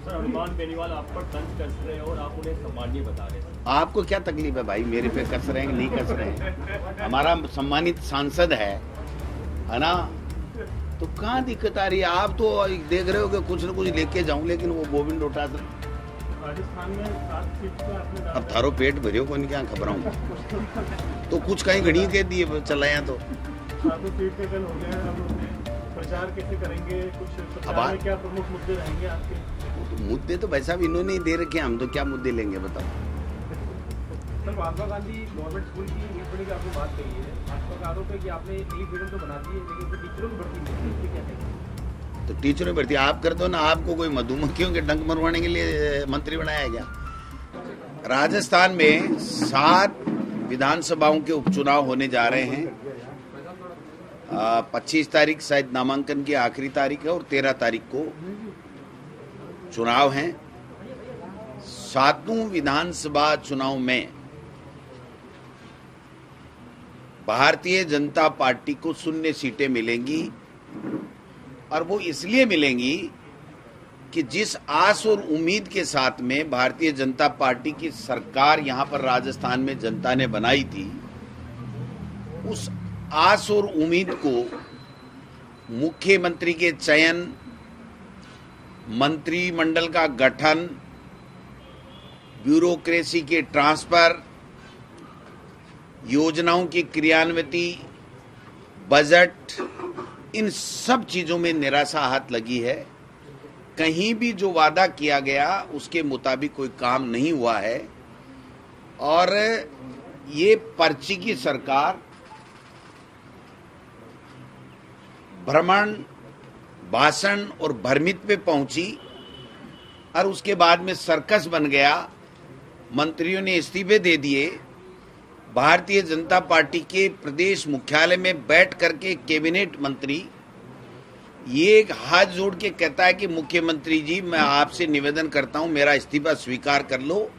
Sir, Hanuman Beniwal आप पर तंज कस रहे हैं और आप उन्हें सम्मानीय बता रहे हैं। आपको क्या तकलीफ है भाई, मेरे पे कस रहे हैं नहीं कस रहे हैं? हमारा सम्मानित सांसद है ना, तो कहाँ दिक्कत आ रही है? आप तो देख रहे हो कि कुछ न कुछ लेके जाऊं, लेकिन वो गोविंद उठा राजस्थान में 7 सीट पर आपने अब थारो पेट भरियो को क्या खबराऊं, तो कुछ कहीं घड़ी कह दिए चलाया तो 7 सीट पे कल हो गया। अब प्रचार कैसे करेंगे? कुछ प्रचार में क्या प्रमुख मुद्दे रहेंगे आपके? तो मुद्दे तो भाई साहब इन्होंने ही दे रखे हैं, हम तो क्या मुद्दे लेंगे बताओ। Sir, Mahatma Gandhi government school की नीट की आपने बात कही है। भाजपा का आरोप है कि आपने नीट मीडियम तो बना दी है, लेकिन टीचरों की भर्ती नहीं की, क्या कहेंगे? तो टीचरों भर्ती आप कर दो ना, आपको कोई मधुमक्खियों के डंक मरवाने के लिए मंत्री बनाया है क्या? राजस्थान में 7 विधानसभाओं के उपचुनाव होने जा रहे हैं। 25 तारीख शायद नामांकन की आखिरी तारीख है और 13 तारीख को चुनाव हैं। 7 विधानसभा चुनाव में भारतीय जनता पार्टी को 0 सीटें मिलेंगी, और वो इसलिए मिलेंगी कि जिस आस और उम्मीद के साथ में भारतीय जनता पार्टी की सरकार यहां पर राजस्थान में जनता ने बनाई थी, उस आस और उम्मीद को मुख्यमंत्री के चयन, मंत्रिमंडल का गठन, ब्यूरोक्रेसी के ट्रांसफर, योजनाओं की क्रियान्विति, बजट, इन सब चीजों में निराशा हाथ लगी है। कहीं भी जो वादा किया गया उसके मुताबिक कोई काम नहीं हुआ है, और ये पर्ची की सरकार भ्रमण, भाषण और भ्रमित पे पहुंची, और उसके बाद में सर्कस बन गया। मंत्रियों ने इस्तीफे दे दिए। भारतीय जनता पार्टी के प्रदेश मुख्यालय में बैठ करके कैबिनेट मंत्री ये एक हाथ जोड़ के कहता है कि मुख्यमंत्री जी, मैं आपसे निवेदन करता हूं मेरा इस्तीफा स्वीकार कर लो,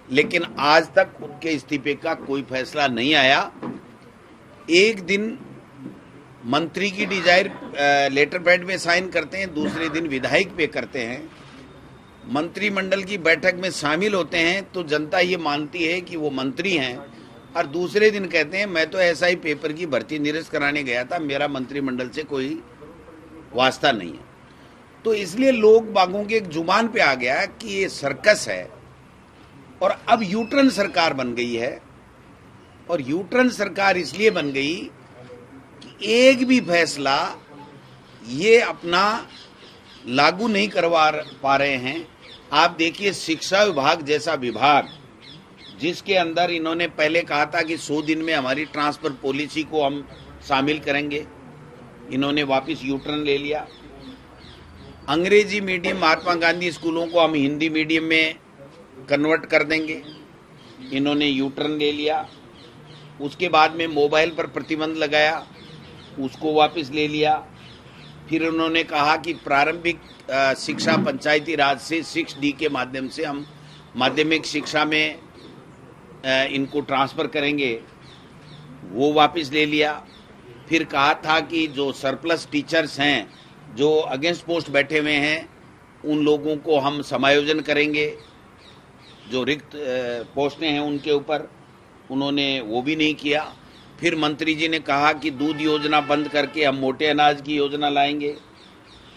लेकिन आज तक उनके इस्तीफे का कोई फैसला नहीं आया। एक दिन मंत्री की डिजायर लेटर पैड में साइन करते हैं, दूसरे दिन विधायक पे करते हैं। मंत्रिमंडल की बैठक में शामिल होते हैं तो जनता ये मानती है कि वो मंत्री हैं, और दूसरे दिन कहते हैं मैं तो एसआई पेपर की भर्ती निरस्त कराने गया था, मेरा मंत्रिमंडल से कोई वास्ता नहीं है। तो इसलिए लोग बागों के एक जुबान पे आ गया कि ये सर्कस है, और अब यूटर्न सरकार बन गई है। और यूटर्न सरकार इसलिए बन गई कि एक भी फैसला ये अपना लागू नहीं करवा पा रहे हैं। आप देखिए, शिक्षा विभाग जैसा विभाग जिसके अंदर इन्होंने पहले कहा था कि 100 दिन में हमारी ट्रांसफर पॉलिसी को हम शामिल करेंगे, इन्होंने वापस यूटर्न ले लिया। अंग्रेजी मीडियम महात्मा गांधी स्कूलों को हम हिंदी मीडियम में कन्वर्ट कर देंगे, इन्होंने यूटर्न ले लिया। उसके बाद में मोबाइल पर प्रतिबंध लगाया, उसको वापस ले लिया। फिर उन्होंने कहा कि प्रारंभिक शिक्षा पंचायती राज से 6D के माध्यम से हम माध्यमिक शिक्षा में इनको ट्रांसफर करेंगे, वो वापस ले लिया। फिर कहा था कि जो सरप्लस टीचर्स हैं, जो अगेंस्ट पोस्ट बैठे हुए हैं, उन लोगों को हम समायोजन करेंगे, जो रिक्त पोस्टें हैं उनके ऊपर, उन्होंने वो भी नहीं किया। फिर मंत्री जी ने कहा कि दूध योजना बंद करके हम मोटे अनाज की योजना लाएंगे,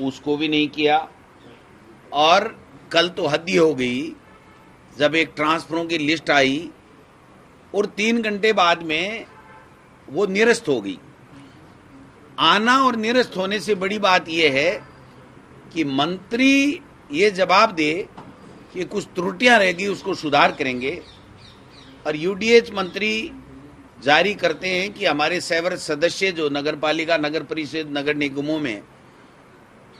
उसको भी नहीं किया। और कल तो हद ही हो गई जब एक ट्रांसफरों की लिस्ट आई और 3 घंटे बाद में वो निरस्त हो गई। आना और निरस्त होने से बड़ी बात यह है कि मंत्री ये जवाब दे कि कुछ त्रुटियां रहेगी उसको सुधार करेंगे, और यूडीएच मंत्री जारी करते हैं कि हमारे सेवर सदस्य जो नगरपालिका, नगर परिषद, नगर निगमों में,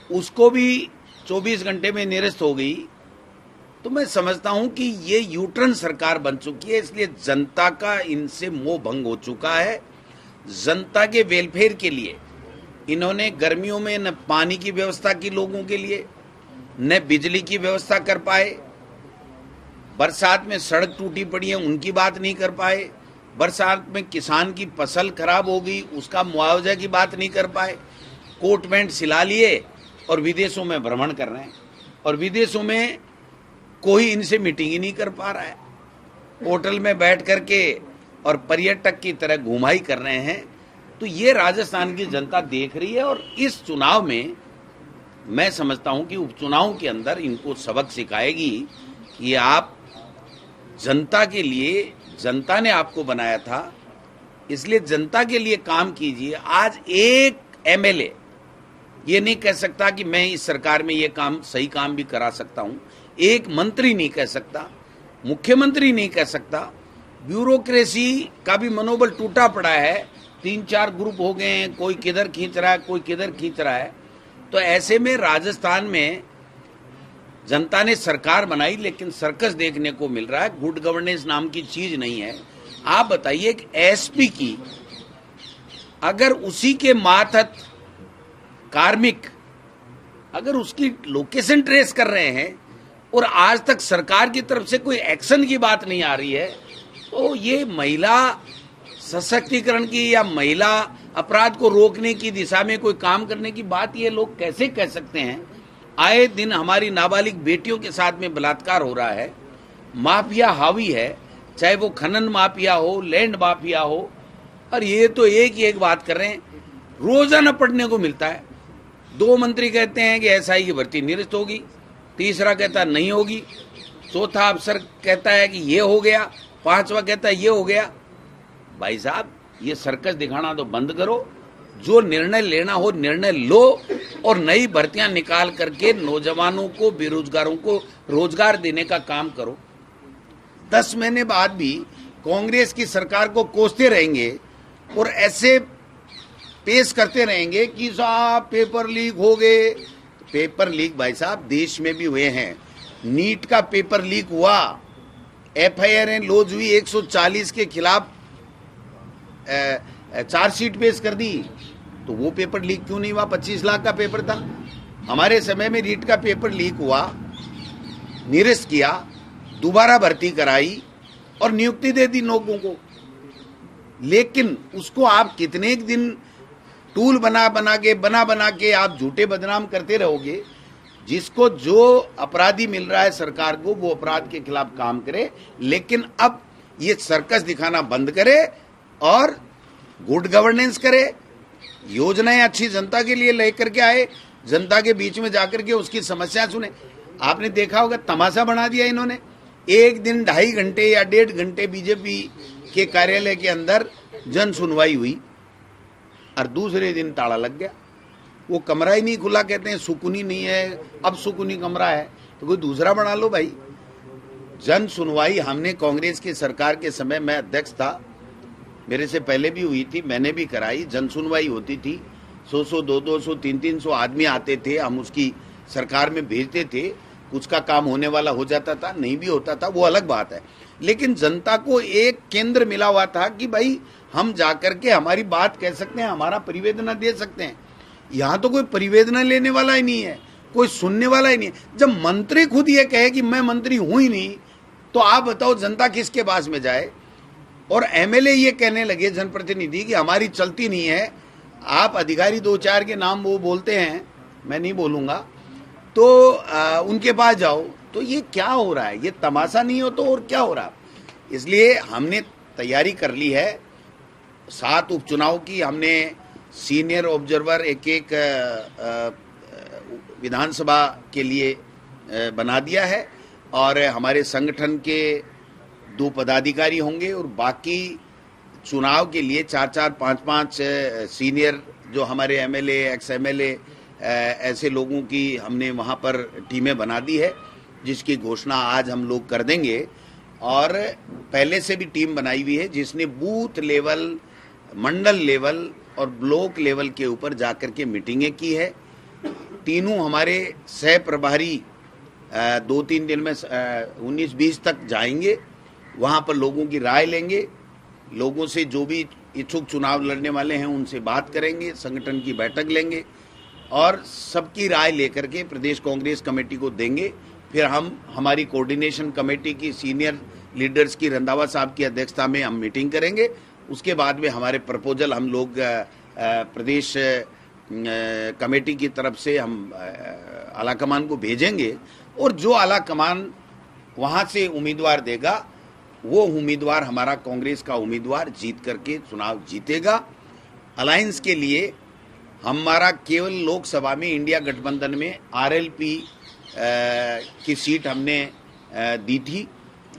उसको भी 24 घंटे में निरस्त हो गई। तो मैं समझता हूं कि ये यूटर्न सरकार बन चुकी है, इसलिए जनता का इनसे मोह भंग हो चुका है। जनता के वेलफेयर के लिए इन्होंने गर्मियों में न पानी की व्यवस्था की लोगों के लिए, न बिजली की व्यवस्था कर पाए। बरसात में सड़क टूटी पड़ी है, उनकी बात नहीं कर पाए। बरसात में किसान की फसल खराब हो गई, उसका मुआवजा की बात नहीं कर पाए। कोट पैंट सिला लिए और विदेशों में भ्रमण कर रहे हैं। और विदेशों में कोई इनसे मीटिंग ही नहीं कर पा रहा है, होटल में बैठ करके और पर्यटक की तरह घुमाई कर रहे हैं। तो ये राजस्थान की जनता देख रही है और इस चुनाव में मैं समझता हूं कि उपचुनाव के अंदर इनको सबक सिखाएगी कि आप जनता के लिए, जनता ने आपको बनाया था, इसलिए जनता के लिए काम कीजिए। आज एक एमएलए ये नहीं कह सकता कि मैं इस सरकार में ये काम, सही काम भी करा सकता हूं। एक मंत्री नहीं कह सकता, मुख्यमंत्री नहीं कह सकता। ब्यूरोक्रेसी का भी मनोबल टूटा पड़ा है, 3-4 ग्रुप हो गए हैं, कोई किधर खींच रहा है, कोई किधर खींच रहा है। तो ऐसे में राजस्थान में जनता ने सरकार बनाई, लेकिन सर्कस देखने को मिल रहा है। गुड गवर्नेंस नाम की चीज नहीं है। आप बताइए कि एसपी की अगर उसी के मातहत कार्मिक अगर उसकी लोकेशन ट्रेस कर रहे हैं और आज तक सरकार की तरफ से कोई एक्शन की बात नहीं आ रही है, तो ये महिला सशक्तिकरण की या महिला अपराध को रोकने की दिशा में कोई काम करने की बात ये लोग कैसे कह सकते हैं। आए दिन हमारी नाबालिग बेटियों के साथ में बलात्कार हो रहा है, माफिया हावी है, चाहे वो खनन माफिया हो, लैंड माफिया हो, और ये तो एक ही एक बात कर रहे हैं, रोजाना पढ़ने को मिलता है। 2 मंत्री कहते हैं कि एसआई की भर्ती निरस्त होगी, तीसरा कहता है नहीं होगी, चौथा अफसर कहता है कि ये हो गया, 5वां कहता है ये हो गया। भाई साहब, ये सर्कस दिखाना तो बंद करो, जो निर्णय लेना हो निर्णय लो और नई भर्तियां निकाल करके नौजवानों को, बेरोजगारों को रोजगार देने का काम करो। 10 महीने बाद भी कांग्रेस की सरकार को कोसते रहेंगे और ऐसे पेश करते रहेंगे कि साहब पेपर लीक हो गए। पेपर लीक भाई साहब देश में भी हुए हैं। नीट का पेपर लीक हुआ, एफआईआर लॉन्च हुई, 140 के खिलाफ चार्जशीट पेश कर दी, तो वो पेपर लीक क्यों नहीं हुआ? 25 लाख का पेपर था। हमारे समय में नीट का पेपर लीक हुआ, निरस्त किया, दोबारा भर्ती कराई और नियुक्ति दे दी लोगों को। लेकिन उसको आप कितने दिन टूल बना बना के आप झूठे बदनाम करते रहोगे। जिसको जो अपराधी मिल रहा है सरकार को, वो अपराध के खिलाफ काम करे, लेकिन अब ये सर्कस दिखाना बंद करे और गुड गवर्नेंस करे, योजनाएं अच्छी जनता के लिए लेकर के आए, जनता के बीच में जाकर के उसकी समस्या सुने। आपने देखा होगा तमाशा बना दिया इन्होंने। एक दिन 2.5 घंटे या 1.5 घंटे बीजेपी के कार्यालय के अंदर जन सुनवाई हुई और दूसरे दिन ताला लग गया। वो कमरा ही नहीं खुला, कहते हैं सुकूनी नहीं है, अब सुकूनी कमरा है तो कोई दूसरा बना लो भाई। जन सुनवाई हमने कांग्रेस की सरकार के समय में अध्यक्ष था, मेरे से पहले भी हुई थी, मैंने भी कराई। जन सुनवाई होती थी, 100-100, 200-200, 300-300 आदमी आते थे, हम उसकी सरकार में भेजते थे। कुछ का काम होने वाला हो जाता था, नहीं भी होता था, वो अलग बात है। लेकिन जनता को एक केंद्र मिला हुआ था कि भाई हम जाकर के हमारी बात कह सकते हैं, हमारा परिवेदना दे सकते हैं। यहाँ तो कोई परिवेदना लेने वाला ही नहीं है, कोई सुनने वाला ही नहीं है। जब मंत्री खुद ये कहे कि मैं मंत्री हूं ही नहीं, तो आप बताओ जनता किसके पास में जाए। और एमएलए ये कहने लगे, जनप्रतिनिधि, कि हमारी चलती नहीं है। आप अधिकारी 2-4 के नाम वो बोलते हैं, मैं नहीं बोलूंगा, तो उनके पास जाओ। तो ये क्या हो रहा है? ये तमाशा नहीं हो तो और क्या हो रहा है? इसलिए हमने तैयारी कर ली है 7 उपचुनाव की। हमने सीनियर ऑब्जर्वर एक विधानसभा के लिए बना दिया है और हमारे संगठन के 2 पदाधिकारी होंगे और बाकी चुनाव के लिए 4-4, 5-5 सीनियर जो हमारे एमएलए, एक्स एमएलए, ऐसे लोगों की हमने वहां पर टीमें बना दी है, जिसकी घोषणा आज हम लोग कर देंगे। और पहले से भी टीम बनाई हुई है जिसने बूथ लेवल, मंडल लेवल और ब्लॉक लेवल के ऊपर जाकर के मीटिंगें की है। तीनों हमारे सह प्रभारी 2-3 दिन में 19-20 तक जाएंगे, वहां पर लोगों की राय लेंगे, लोगों से जो भी इच्छुक चुनाव लड़ने वाले हैं उनसे बात करेंगे, संगठन की बैठक लेंगे और सबकी राय लेकर के प्रदेश कांग्रेस कमेटी को देंगे। फिर हम हमारी कोऑर्डिनेशन कमेटी की सीनियर लीडर्स की रंधावा साहब की अध्यक्षता में हम मीटिंग करेंगे। उसके बाद में हमारे प्रपोजल हम लोग प्रदेश कमेटी की तरफ से हम आला कमान को भेजेंगे और जो आला कमान वहां से उम्मीदवार देगा वो उम्मीदवार हमारा कांग्रेस का उम्मीदवार जीत करके चुनाव जीतेगा। अलायंस के लिए हमारा केवल लोकसभा में इंडिया गठबंधन में आरएलपी की सीट हमने दी थी।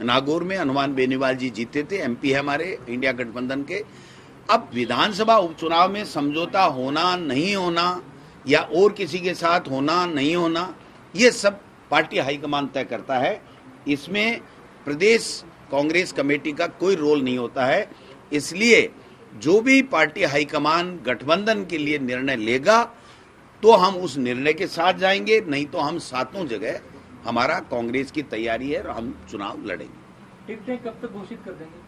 नागौर में हनुमान बेनीवाल जी जीते थे, एमपी है हमारे इंडिया गठबंधन के। अब विधानसभा उपचुनाव में समझौता होना नहीं होना या और किसी के साथ होना नहीं होना, ये सब पार्टी हाईकमान तय करता है। इसमें प्रदेश कांग्रेस कमेटी का कोई रोल नहीं होता है। इसलिए जो भी पार्टी हाईकमान गठबंधन के लिए निर्णय लेगा तो हम उस निर्णय के साथ जाएंगे, नहीं तो हम सातों जगह हमारा कांग्रेस की तैयारी है और हम चुनाव लड़ेंगे। टिकटें कब तक घोषित कर देंगे?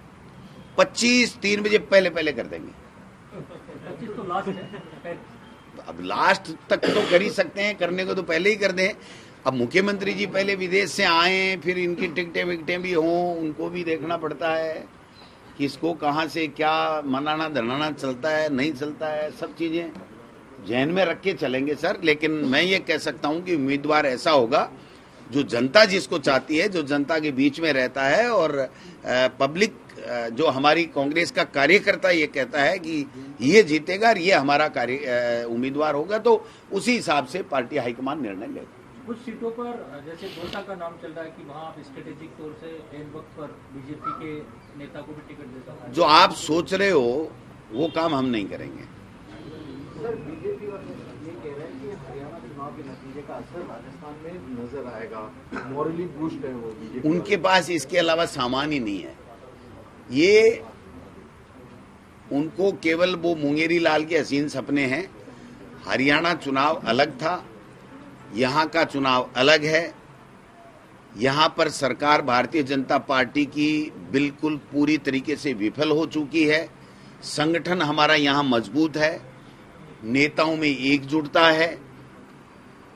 25 3 बजे पहले कर देंगे। 25 तो लास्ट है। अब लास्ट तक तो कर ही सकते हैं, करने को तो पहले ही कर दें। अब मुख्यमंत्री जी पहले विदेश से आए, फिर इनकी टिकटें विकटें भी हों, उनको भी देखना पड़ता है किसको कहाँ से क्या मनाना धनाना चलता है नहीं चलता है, सब चीज़ें जहन में रख के चलेंगे सर। लेकिन मैं ये कह सकता हूँ कि उम्मीदवार ऐसा होगा जो जनता जिसको चाहती है, जो जनता के बीच में रहता है और पब्लिक जो हमारी कांग्रेस का कार्यकर्ता ये कहता है कि ये जीतेगा और ये हमारा उम्मीदवार होगा, तो उसी हिसाब से पार्टी हाईकमान निर्णय लेगा। कुछ सीटों पर जैसे दौसा का नाम चल रहा है कि वहाँ आप स्ट्रेटेजिक तौर से एन वक्त पर बीजेपी के नेता को भी टिकट दे सकते हैं। जो आप सोच रहे हो वो काम हम नहीं करेंगे। सर, बीजेपी और ये कह रहे हैं कि हरियाणा चुनाव के नतीजे का असर राजस्थान में नजर आएगा, मॉरली बूस्ट है वो बीजेपी। उनके पास इसके अलावा सामान ही नहीं है। ये उनको केवल वो मुंगेरी लाल के हसीन सपने हैं। हरियाणा चुनाव अलग था, यहाँ का चुनाव अलग है। यहाँ पर सरकार भारतीय जनता पार्टी की बिल्कुल पूरी तरीके से विफल हो चुकी है। संगठन हमारा यहाँ मजबूत है, नेताओं में एकजुटता है।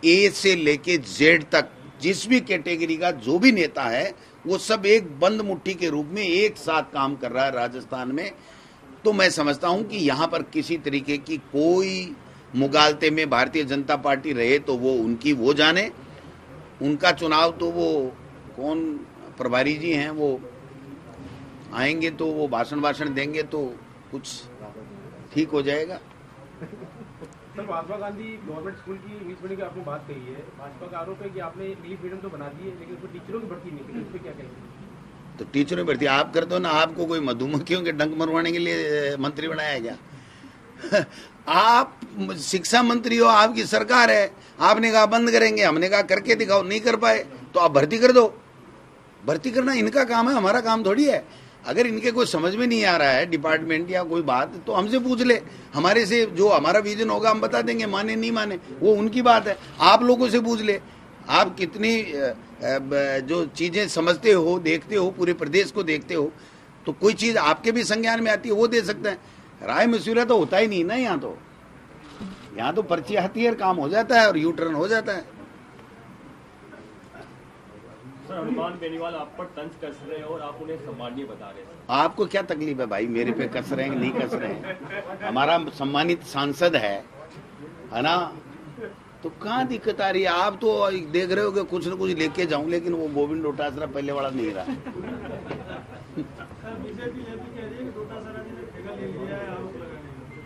ए से लेके जेड तक जिस भी कैटेगरी का जो भी नेता है वो सब एक बंद मुट्ठी के रूप में एक साथ काम कर रहा है राजस्थान में। तो मैं समझता हूं कि यहाँ पर किसी तरीके की कोई मुगालते में भारतीय जनता पार्टी रहे तो वो उनकी वो जाने। उनका चुनाव तो वो कौन प्रभारी जी हैं वो आएंगे तो वो भाषण देंगे तो कुछ ठीक हो जाएगा। Sir, Mahatma Gandhi government school की इंग्लिश मीडियम की आपने बात कही है। भाजपा का आरोप है कि आपने इंग्लिश मीडियम तो बना दी है लेकिन उसमें टीचरों की भर्ती नहीं की, इस पे क्या कहेंगे? तो टीचरों की भर्ती आप कर दो ना। आपको कोई मधुमक्खियों के डंक मरवाने के लिए मंत्री बनाया गया? आप शिक्षा मंत्री हो, आपकी सरकार है, आपने कहा बंद करेंगे, हमने कहा करके दिखाओ, नहीं कर पाए तो आप भर्ती कर दो। भर्ती करना इनका काम है, हमारा काम थोड़ी है। अगर इनके कोई समझ में नहीं आ रहा है डिपार्टमेंट या कोई बात तो हमसे पूछ ले, हमारे से जो हमारा विजन होगा हम बता देंगे, माने नहीं माने वो उनकी बात है। आप लोगों से पूछ ले, आप कितनी जो चीजें समझते हो, देखते हो, पूरे प्रदेश को देखते हो, तो कोई चीज आपके भी संज्ञान में आती है वो दे सकते हैं। राय मशविरा तो होता ही नहीं ना यहाँ तो पर्ची आती है, काम हो जाता है और यू टर्न हो जाता है। सर, हनुमान बेनीवाल आप पर तंज कस रहे हैं और आप उन्हें सम्मानीय बता रहे हैं। आपको क्या तकलीफ है भाई, मेरे पे कस रहे हैं नहीं कस रहे हैं? हमारा सम्मानित सांसद है ना, तो कहाँ दिक्कत आ रही है? आप तो देख रहे हो कि कुछ न कुछ लेके जाऊं, लेकिन वो गोविंद डोटासरा पहले वाला नहीं रहा।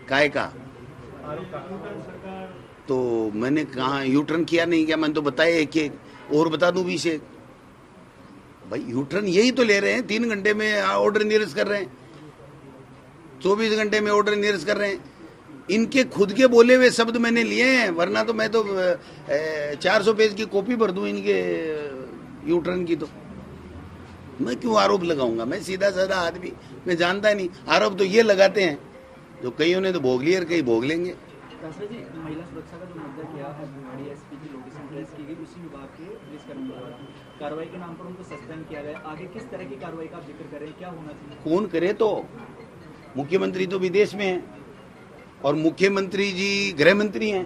काय का तो मैंने कहा यू टर्न किया नहीं क्या? मैंने तो बताया एक और बता दूं भी से भाई, यू टर्न यही तो ले रहे हैं। 3 घंटे में ऑर्डर निरस्त कर रहे हैं, 24 घंटे में ऑर्डर निरस्त कर रहे हैं। इनके खुद के बोले हुए शब्द मैंने लिए हैं, वरना तो मैं तो 400 पेज की कॉपी भर दूं इनके यू टर्न की। तो मैं क्यों आरोप लगाऊंगा? मैं सीधा साधा आदमी, मैं जानता नहीं। आरोप तो ये लगाते हैं जो कईयों ने तो भोग लिया और कई भोग लेंगे। जी, महिला सुरक्षा का जो मुद्दा किया है, डीएसपी की लोकेशन ट्रेस की गई, उसी विभाग के पुलिसकर्मी द्वारा कार्रवाई के नाम पर उनको सस्पेंड किया गया। आगे किस तरह की कार्रवाई का जिक्र करें, क्या होना चाहिए? कौन करे? तो मुख्यमंत्री तो विदेश में है और मुख्यमंत्री जी गृह मंत्री हैं,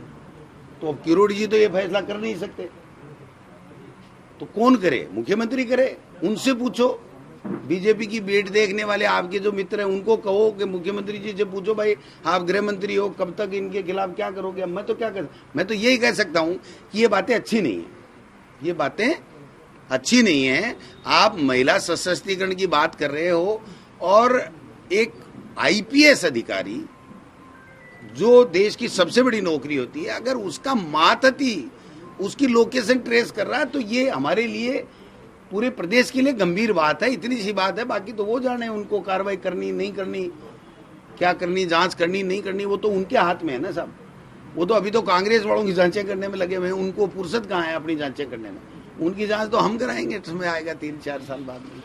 तो अब किरोड़ जी तो ये फैसला कर नहीं सकते। तो कौन करे? मुख्यमंत्री करे, उनसे पूछो। बीजेपी की बेट देखने वाले आपके जो मित्र हैं उनको कहो कि मुख्यमंत्री जी से पूछो भाई आप गृह मंत्री हो, कब तक इनके खिलाफ क्या करोगे। मैं तो क्या कर, मैं तो यही कह सकता हूं कि ये बातें अच्छी नहीं है, ये बातें अच्छी नहीं है। आप महिला सशक्तिकरण की बात कर रहे हो और एक आईपीएस अधिकारी जो देश की सबसे बड़ी नौकरी होती है, अगर उसका मातहती उसकी लोकेशन ट्रेस कर रहा है तो ये हमारे लिए, पूरे प्रदेश के लिए गंभीर बात है। इतनी सी बात है, बाकी तो वो जाने उनको कार्रवाई करनी नहीं करनी, क्या करनी, जांच करनी नहीं करनी, वो तो उनके हाथ में है ना साहब। वो तो अभी तो कांग्रेस वालों की जांचें करने में लगे हुए हैं, उनको फुर्सत कहाँ है अपनी जांचें करने में। उनकी जांच तो हम कराएंगे, समय आएगा 3-4 साल बाद में।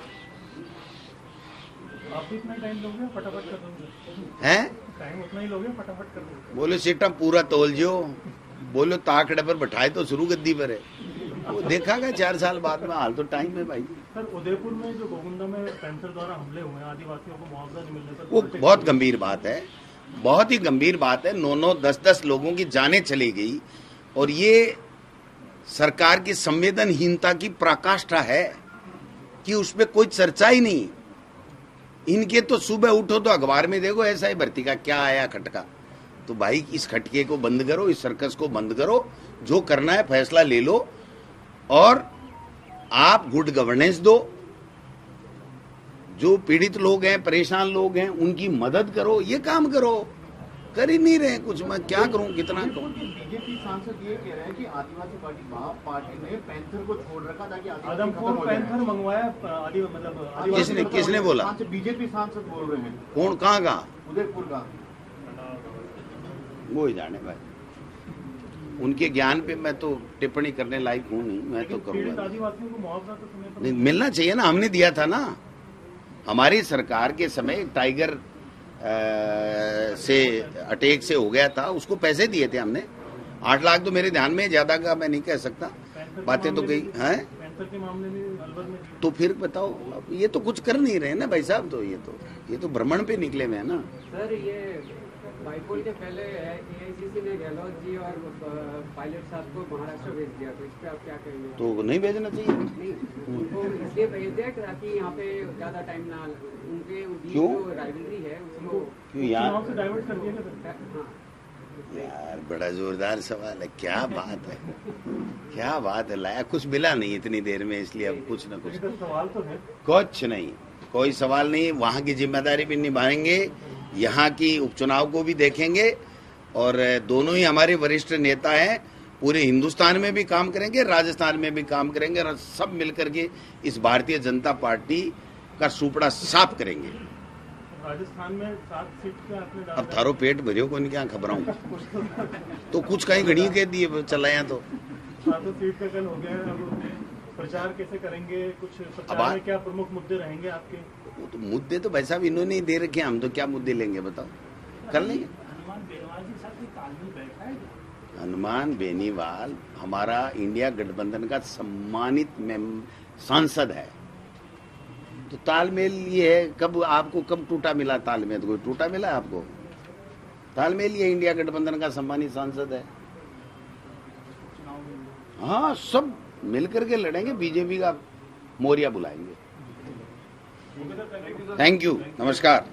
आप इतना टाइम लोगे फटाफट कर दोगे? हैं टाइम उतना ही लोगे फटाफट कर दोगे? बोलो सीटा पूरा तोल जो, बोलो ताकड़े पर बैठाए तो शुरू गद्दी पर है, वो देखा गया 4 साल बाद में। हाल तो टाइम है भाई। सर उदयपुर में जो गोविंदा में पैंथर द्वारा हमले हुए हैं, आदिवासियों को मुआवजा नहीं मिलने पर वो बहुत गंभीर बात है, बहुत ही गंभीर बात है। 9-9, 10-10 लोगों की जानें चली गई और ये सरकार की संवेदनहीनता की पराकाष्ठा है कि उसमें कोई चर्चा ही नहीं। इनके तो सुबह उठो तो अखबार में देखो ऐसा ही भर्ती का क्या आया खटका। तो भाई इस खटके को बंद करो, इस सर्कस को बंद करो, जो करना है फैसला ले लो और आप गुड गवर्नेंस दो। जो पीड़ित लोग हैं, परेशान लोग हैं, उनकी मदद करो, ये काम करो। कर ही नहीं रहे कुछ। मैं क्या करूं, कितना कहूं। बीजेपी सांसद ये कह रहे हैं कि आदिवासी पार्टी ने पैंथर को छोड़ रखा ताकि आदमपुर पैंथर मंगवाया, किसने बोला? बीजेपी सांसद बोल रहे हैं। कौन, कहाँ का? उदयपुर का। वो ही जाने भाई, उनके ज्ञान पे मैं तो टिप्पणी करने लायक हूँ नहीं। मैं तो करूँगा, आदिवासियों को मुआवजा तो समय पर नहीं मिलना चाहिए ना, हमने दिया था ना। हमारी सरकार के समय टाइगर से अटैक से हो गया था, उसको पैसे दिए थे हमने। 8 लाख तो मेरे ध्यान में, ज्यादा का मैं नहीं कह सकता, बातें तो कही हैं। पैंथर के मामले में अलवर में तो फिर बताओ, अब ये तो कुछ कर नहीं रहे ना भाई साहब। तो ये तो भ्रमण पे निकले हुए हैं ना। सर ये बाइपोल के पहले एआईसीसी ने गहलोत जी और पायलट साहब को महाराष्ट्र भेज दिया, तो इस पे आप क्या कहेंगे? तो नहीं भेजना चाहिए। नहीं, उनको इसलिए भेज दिया ताकि यहाँ पे ज्यादा टाइम ना, उनके क्यों? जो राइवलरी है उसको क्यों यार? से डाइवर्ट कर दिया था। हाँ, यार बड़ा जोरदार सवाल है। क्या बात है, क्या बात है। लाया कुछ मिला नहीं इतनी देर में, इसलिए अब कुछ ना कुछ। सवाल तो है, कुछ नहीं, कोई सवाल नहीं। वहाँ की जिम्मेदारी भी निभाएंगे, यहाँ की उपचुनाव को भी देखेंगे और दोनों ही हमारे वरिष्ठ नेता हैं। पूरे हिंदुस्तान में भी काम करेंगे, राजस्थान में भी काम करेंगे और सब मिलकर के इस भारतीय जनता पार्टी का सुपड़ा साफ करेंगे। राजस्थान में 7 सीट पे आपने डाला। अब थारो पेट भरियो को क्या खबराऊं तो कुछ कहीं घड़ी कह दिए चलाया तो 7 सीट का कल हो गया है। अब प्रचार कैसे करेंगे, कुछ प्रचार में क्या प्रमुख मुद्दे रहेंगे आपके? वो तो मुद्दे तो भाई साहब इन्होंने ही दे रखे, हम तो क्या मुद्दे लेंगे बताओ, कर लेंगे। हनुमान बेनीवाल हमारा इंडिया गठबंधन का सम्मानित सांसद है, तो तालमेल ये है। कब आपको कब टूटा मिला तालमेल? कोई टूटा मिला आपको? तालमेल ये इंडिया गठबंधन का सम्मानित सांसद है। हाँ, सब मिलकर के लड़ेंगे, बीजेपी का मोरिया बुलाएंगे। थैंक यू, नमस्कार।